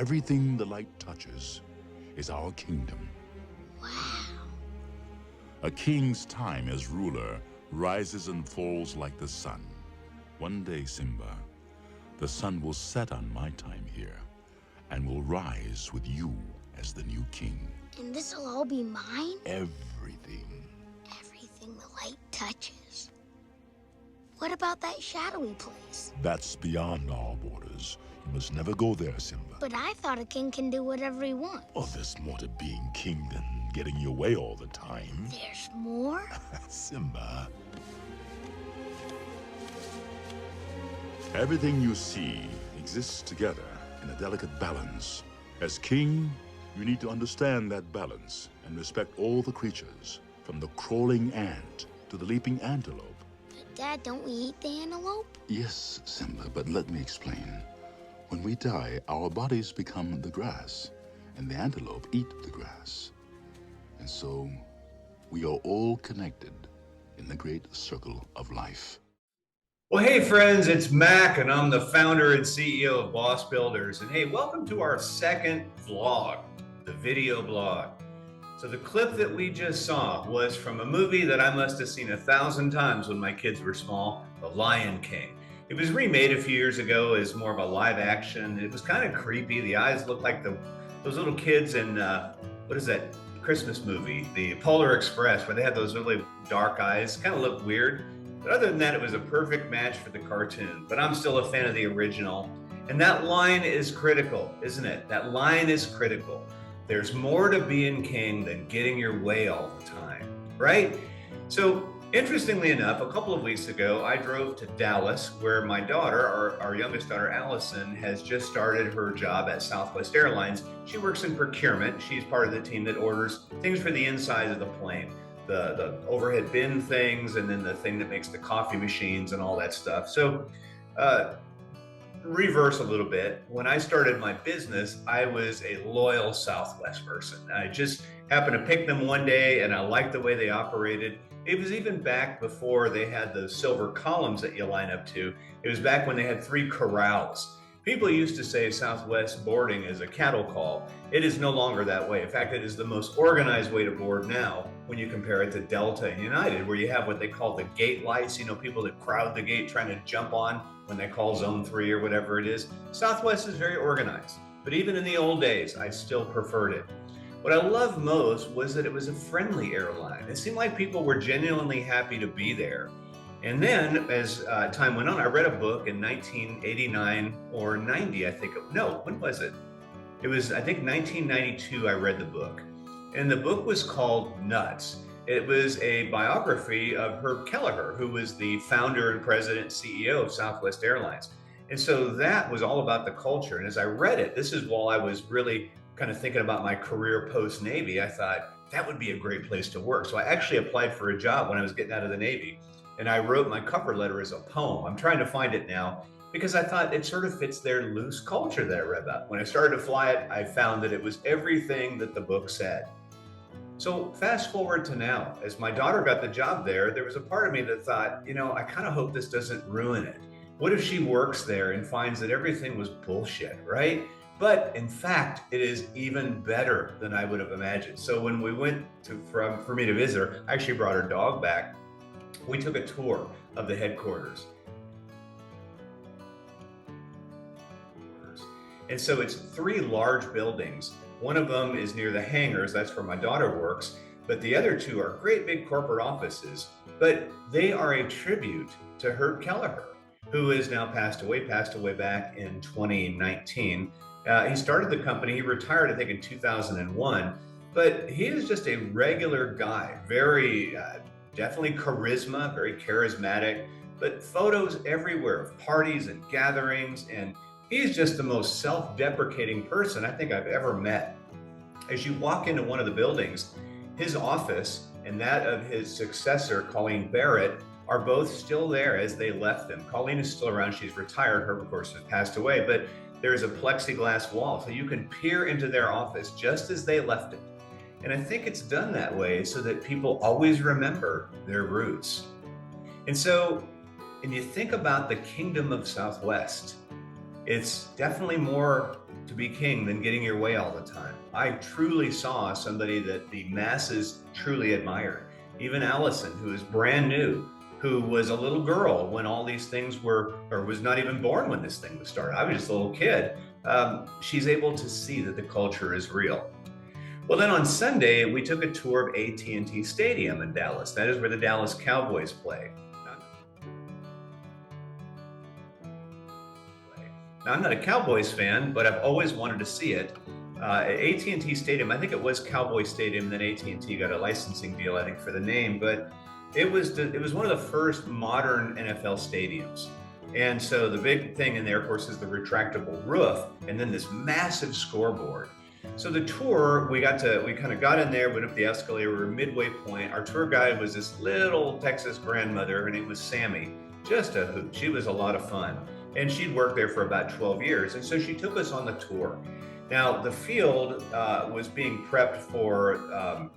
Everything the light touches is our kingdom. Wow. A king's time as ruler rises and falls like the sun. One day, Simba, the sun will set on my time here and will rise with you as the new king. And this'll all be mine? Everything. Everything the light touches. What about that shadowy place? That's beyond our borders. You must never go there, Simba. But I thought a king can do whatever he wants. Oh, there's more to being king than getting your way all the time. There's more? Simba. Everything you see exists together in a delicate balance. As king, you need to understand that balance and respect all the creatures, from the crawling ant to the leaping antelope. But Dad, don't we eat the antelope? Yes, Simba, but let me explain. When we die, our bodies become the grass, and the antelope eat the grass. And so, we are all connected in the great circle of life. Well, hey friends, it's Mac, and I'm the founder and CEO of Boss Builders. And hey, welcome to our second vlog, the video blog. So the clip that we just saw was from a movie that I must have seen 1,000 times when my kids were small, The Lion King. It was remade a few years ago as more of a live action. It was kind of creepy. The eyes looked like those little kids in, what is that Christmas movie? The Polar Express, where they had those really dark eyes. Kind of looked weird. But other than that, it was a perfect match for the cartoon. But I'm still a fan of the original. And that line is critical, isn't it? That line is critical. There's more to being king than getting your way all the time, right? So interestingly enough, a couple of weeks ago, I drove to Dallas, where my daughter, our youngest daughter, Allison, has just started her job at Southwest Airlines. She works in procurement. She's part of the team that orders things for the inside of the plane, the overhead bin things, and then the thing that makes the coffee machines and all that stuff. So reverse a little bit. When I started my business, I was a loyal Southwest person. I just happened to pick them one day, and I liked the way they operated. It was even back before they had the silver columns that you line up to. It was back when they had 3 corrals. People used to say Southwest boarding is a cattle call. It is no longer that way. In fact, it is the most organized way to board now when you compare it to Delta and United, where you have what they call the gate lights, people that crowd the gate trying to jump on when they call zone 3 or whatever it is. Southwest is very organized, but even in the old days, I still preferred it. What I loved most was that it was a friendly airline. It seemed like people were genuinely happy to be there. And then as time went on, I read a book in 1989 or 90, I think. No, when was it? It was, I think, 1992 I read the book. And the book was called Nuts. It was a biography of Herb Kelleher, who was the founder and president and CEO of Southwest Airlines. And so that was all about the culture. And as I read it, this is while I was really kind of thinking about my career post-Navy, I thought that would be a great place to work. So I actually applied for a job when I was getting out of the Navy. And I wrote my cover letter as a poem. I'm trying to find it now because I thought it sort of fits their loose culture that I read about. When I started to fly it, I found that it was everything that the book said. So fast forward to now, as my daughter got the job there was a part of me that thought, I kind of hope this doesn't ruin it. What if she works there and finds that everything was bullshit, right? But in fact, it is even better than I would have imagined. So when we went for me to visit her, I actually brought her dog back. We took a tour of the headquarters. And so it's 3 large buildings. One of them is near the hangars, that's where my daughter works, but the other 2 are great big corporate offices. But they are a tribute to Herb Kelleher, who is now passed away back in 2019. He started the company, he retired I think in 2001, but he is just a regular guy, very definitely charisma, very charismatic, but photos everywhere of parties and gatherings, and he's just the most self-deprecating person I think I've ever met. As you walk into one of the buildings, his office and that of his successor, Colleen Barrett, are both still there as they left them. Colleen is still around, she's retired, Herb of course has passed away, but there's a plexiglass wall, so you can peer into their office just as they left it. And I think it's done that way so that people always remember their roots. And so, when you think about the kingdom of Southwest, it's definitely more to be king than getting your way all the time. I truly saw somebody that the masses truly admired. Even Allison, who is brand new, who was a little girl when all these things were, or was not even born when this thing was started. I was just a little kid. She's able to see that the culture is real. Well, then on Sunday, we took a tour of AT&T Stadium in Dallas. That is where the Dallas Cowboys play. Now, I'm not a Cowboys fan, but I've always wanted to see it. At AT&T Stadium, I think it was Cowboy Stadium, then AT&T got a licensing deal, I think, for the name, but it was one of the first modern NFL stadiums. And so the big thing in there, of course, is the retractable roof, and then this massive scoreboard. So the tour, we kind of got in there, went up the escalator, we were midway point. Our tour guide was this little Texas grandmother. Her name was Sammy, just a hoot. She was a lot of fun. And she'd worked there for about 12 years. And so she took us on the tour. Now, the field was being prepped for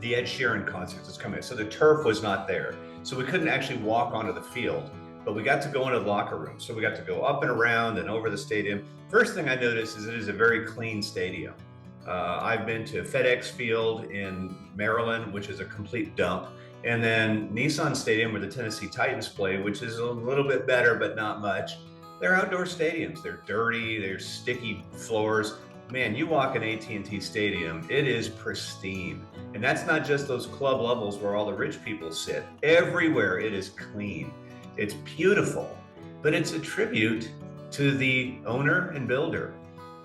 the Ed Sheeran concert that's coming. So the turf was not there. So we couldn't actually walk onto the field, but we got to go into the locker room. So we got to go up and around and over the stadium. First thing I noticed is it is a very clean stadium. I've been to FedEx Field in Maryland, which is a complete dump. And then Nissan Stadium, where the Tennessee Titans play, which is a little bit better, but not much. They're outdoor stadiums. They're dirty. There's sticky floors. Man, you walk in AT&T Stadium, it is pristine. And that's not just those club levels where all the rich people sit. Everywhere it is clean. It's beautiful, but it's a tribute to the owner and builder.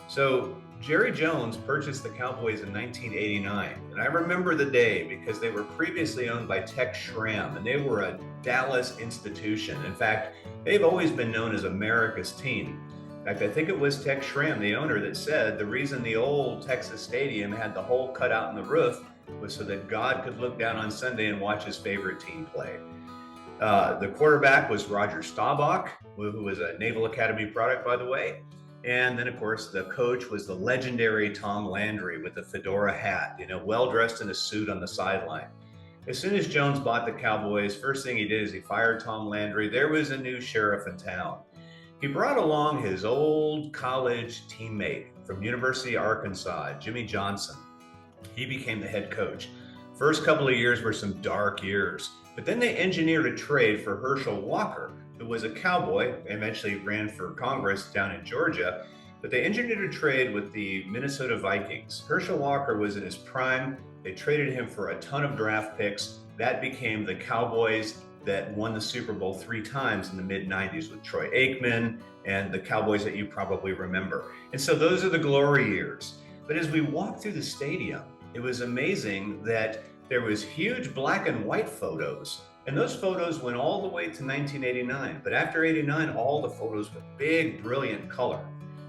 So Jerry Jones purchased the Cowboys in 1989, and I remember the day because they were previously owned by Tex Schramm, and they were a Dallas institution. In fact, they've always been known as America's team. In fact, I think it was Tex Schramm, the owner, that said the reason the old Texas Stadium had the hole cut out in the roof was so that God could look down on Sunday and watch his favorite team play. The quarterback was Roger Staubach, who was a Naval Academy product, by the way. And then, of course, the coach was the legendary Tom Landry with the fedora hat, well dressed in a suit on the sideline. As soon as Jones bought the Cowboys, first thing he did is he fired Tom Landry. There was a new sheriff in town. He brought along his old college teammate from University of Arkansas, Jimmy Johnson. He became the head coach. First couple of years were some dark years, but then they engineered a trade for Herschel Walker, who was a Cowboy, eventually ran for Congress down in Georgia, but they engineered a trade with the Minnesota Vikings. Herschel Walker was in his prime. They traded him for a ton of draft picks. That became the Cowboys that won the Super Bowl 3 times in the mid-90s with Troy Aikman and the Cowboys that you probably remember. And so those are the glory years. But as we walked through the stadium, it was amazing that there was huge black and white photos. And those photos went all the way to 1989. But after 89, all the photos were big, brilliant color.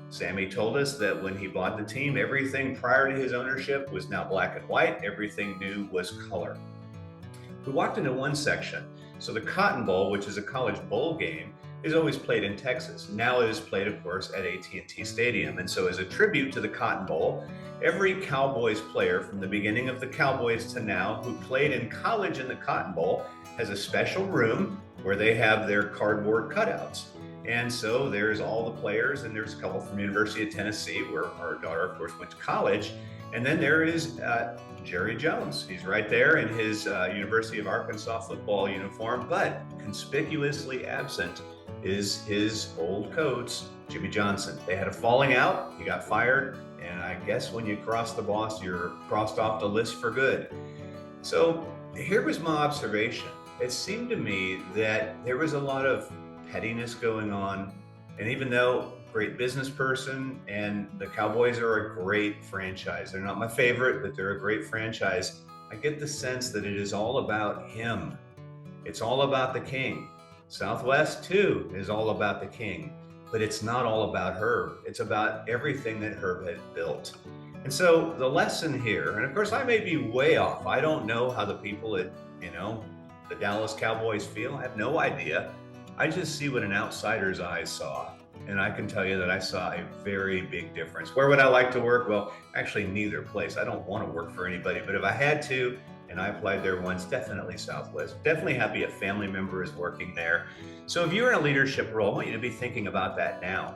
Sammy told us that when he bought the team, everything prior to his ownership was now black and white. Everything new was color. We walked into one section. So the Cotton Bowl, which is a college bowl game, is always played in Texas. Now it is played, of course, at AT&T Stadium. And so as a tribute to the Cotton Bowl, every Cowboys player from the beginning of the Cowboys to now who played in college in the Cotton Bowl has a special room where they have their cardboard cutouts. And so there's all the players, and there's a couple from University of Tennessee, where our daughter, of course, went to college. And then there is Jerry Jones. He's right there in his University of Arkansas football uniform, but conspicuously absent is his old coach, Jimmy Johnson. They had a falling out, he got fired, and I guess when you cross the boss, you're crossed off the list for good. So here was my observation. It seemed to me that there was a lot of pettiness going on, and even though great business person, and the Cowboys are a great franchise. They're not my favorite, but they're a great franchise. I get the sense that it is all about him. It's all about the king. Southwest, too, is all about the king, but it's not all about Herb. It's about everything that Herb had built. And so the lesson here, and of course I may be way off. I don't know how the people at, the Dallas Cowboys feel. I have no idea. I just see what an outsider's eyes saw. And I can tell you that I saw a very big difference. Where would I like to work? Well, actually neither place. I don't want to work for anybody, but if I had to, and I applied there once, definitely Southwest. Definitely happy a family member is working there. So if you're in a leadership role, I want you to be thinking about that now.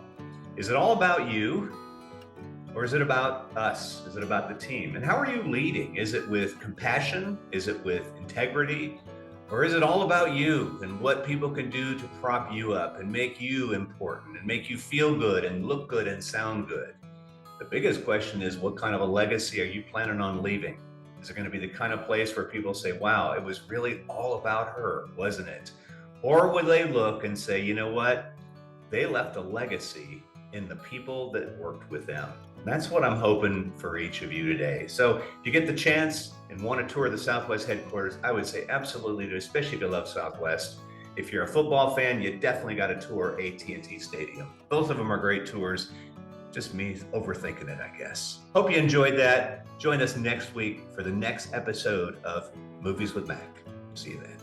Is it all about you? Or is it about us? Is it about the team? And how are you leading? Is it with compassion? Is it with integrity? Or is it all about you and what people can do to prop you up and make you important and make you feel good and look good and sound good? The biggest question is, what kind of a legacy are you planning on leaving? Is it going to be the kind of place where people say, wow, it was really all about her, wasn't it? Or would they look and say, you know what? They left a legacy in the people that worked with them. That's what I'm hoping for each of you today. So if you get the chance and want to tour the Southwest headquarters, I would say absolutely do, especially if you love Southwest. If you're a football fan, you definitely got to tour AT&T Stadium. Both of them are great tours. Just me overthinking it, I guess. Hope you enjoyed that. Join us next week for the next episode of Movies with Mac. See you then.